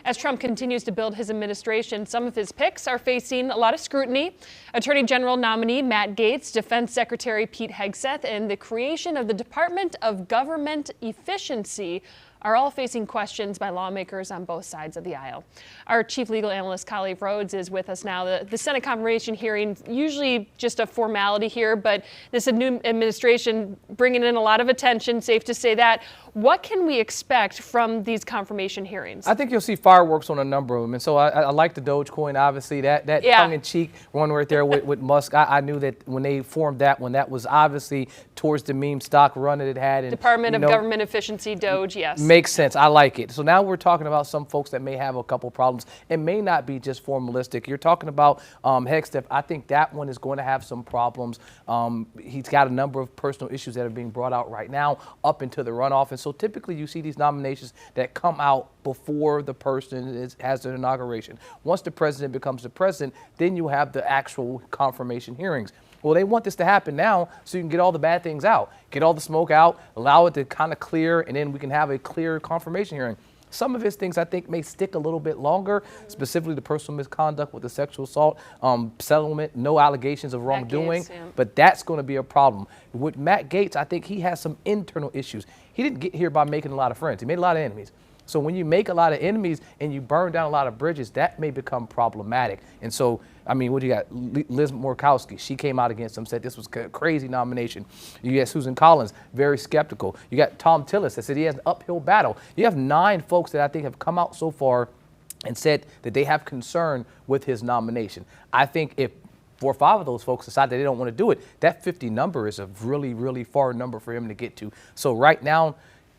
As Trump continues to build his administration, some of his picks are facing a lot of scrutiny. Attorney General nominee Matt Gaetz, Defense Secretary Pete Hegseth, and the creation of the Department of Government Efficiency are all facing questions by lawmakers on both sides of the aisle. Our chief legal analyst, Khalif Rhodes, is with us now. The Senate confirmation hearing, usually just a formality here, but this new administration bringing in a lot of attention, safe to say that. What can we expect from these confirmation hearings? I think you'll see fireworks on a number of them. And so I like the Dogecoin, obviously, that tongue-in-cheek one right there with Musk. I knew that when they formed that one, that was obviously towards the meme stock run that it had. And, Department of Government Efficiency, Doge, yes. Makes sense. I like it. So now we're talking about some folks that may have a couple problems. It may not be just formalistic. You're talking about Hegseth. I think that one is going to have some problems. He's got a number of personal issues that are being brought out right now up into the runoff. And so typically you see these nominations that come out before the person has their inauguration. Once the president becomes the president, then you have the actual confirmation hearings. Well, they want this to happen now so you can get all the bad things out, get all the smoke out, allow it to kind of clear, and then we can have a clear confirmation hearing. Some of his things I think may stick a little bit longer, specifically the personal misconduct with the sexual assault, settlement, no allegations of wrongdoing, but that's going to be a problem. With Matt Gaetz, I think he has some internal issues. He didn't get here by making a lot of friends. He made a lot of enemies. So when you make a lot of enemies and you burn down a lot of bridges, that may become problematic. And so, I mean, what do you got? Liz Murkowski, she came out against him, said this was a crazy nomination. You got Susan Collins, very skeptical. You got Tom Tillis that said he has an uphill battle. You have 9 folks that I think have come out so far and said that they have concern with his nomination. I think if 4 or 5 of those folks decide that they don't want to do it, that 50 number is a really, really far number for him to get to. So right now,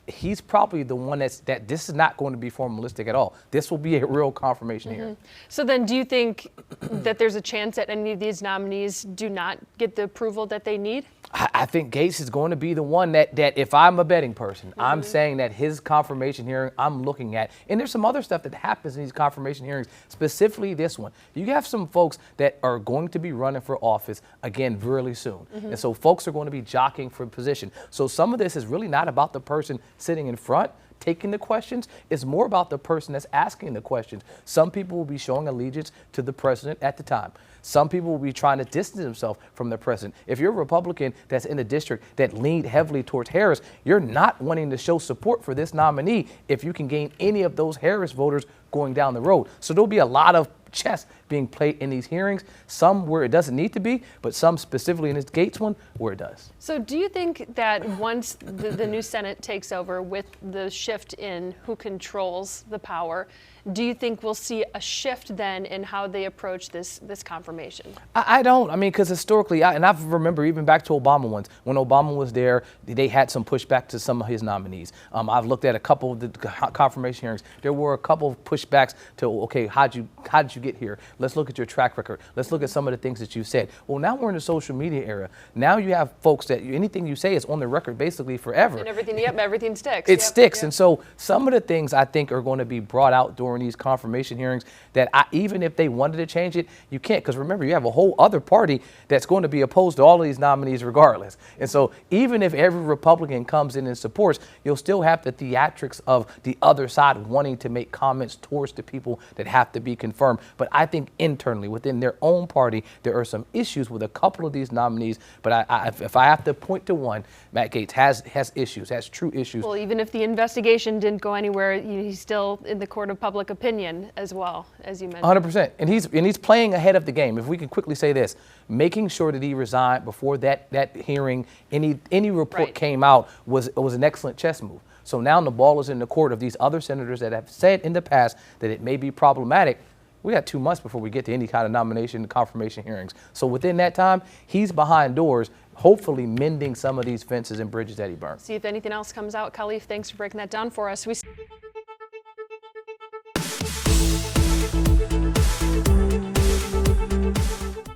he's probably the one that this is not going to be formalistic at all. This will be a real confirmation hearing. So then do you think that there's a chance that any of these nominees do not get the approval that they need? I think Gaetz is going to be the one that if I'm a betting person, I'm saying that his confirmation hearing I'm looking at. And there's some other stuff that happens in these confirmation hearings, specifically this one. You have some folks that are going to be running for office, again, really soon. And so folks are going to be jockeying for position. So some of this is really not about the person sitting in front taking the questions. It's more about the person that's asking the questions. Some people will be showing allegiance to the president at the time. Some people will be trying to distance themselves from the president. If you're a Republican that's in a district that leaned heavily towards Harris, you're not wanting to show support for this nominee if you can gain any of those Harris voters going down the road. So there'll be a lot of chess being played in these hearings, some where it doesn't need to be, but some specifically in this Gaetz one where it does. So do you think that once the new Senate takes over with the shift in who controls the power, do you think we'll see a shift then in how they approach this confirmation? I don't. I mean, because historically, and I remember even back to Obama ones, when Obama was there, they had some pushback to some of his nominees. I've looked at a couple of the confirmation hearings. There were a couple of pushbacks to, okay, how did you get here? Let's look at your track record. Let's look at some of the things that you said. Well, now we're in the social media era. Now you have folks that anything you say is on the record basically forever. And everything, everything sticks. It sticks. And so some of the things I think are going to be brought out during these confirmation hearings that even if they wanted to change it, you can't. Because remember, you have a whole other party that's going to be opposed to all of these nominees regardless. And so even if every Republican comes in and supports, you'll still have the theatrics of the other side wanting to make comments towards the people that have to be confirmed. But I think internally within their own party, there are some issues with a couple of these nominees. But if I have to point to one, Matt Gaetz has issues, has true issues. Well, even if the investigation didn't go anywhere, he's still in the court of public opinion as well, as you mentioned. 100%. And he's playing ahead of the game. If we can quickly say this, making sure that he resigned before that hearing, any report came out was an excellent chess move. So now the ball is in the court of these other senators that have said in the past that it may be problematic. We got 2 months before we get to any kind of nomination and confirmation hearings. So within that time, he's behind doors, hopefully mending some of these fences and bridges that he burned. See if anything else comes out. Khalif, thanks for breaking that down for us.